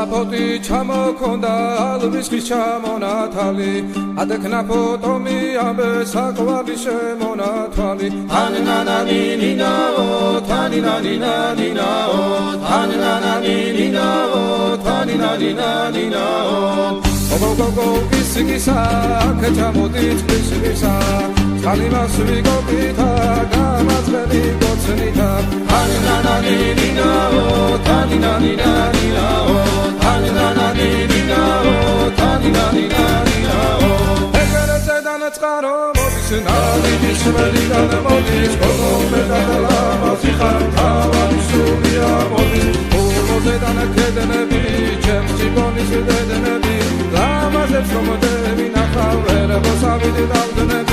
საფოთი ჩამოქონდა ალვის ხის ჩამონათალი ადექნა ფოტომი ამბე საყვარლი შემონათვალი თანინანანინინაო თანინანინანინაო თანინანანინინაო თანინანინანინაო გოგოგოგო კისკისა ქეჩამოდით კისკისა კალიმასვი გოგითა გამაძღები გოცნითა თანინანანინინაო თანინანინანინაო თანინანანინინაო თანინანინანინაო ეგრეზე დანაწყარო მოდის ნავიდის ველიდან მოდის გოგომე დადალამაზი ხარ თავარი სულია მოდის ულოზე დანაკედნები ჩემ ჯიბონის დედნები ლამაზებს რომ დევინახავ ვერებოს ავიდი დავდნები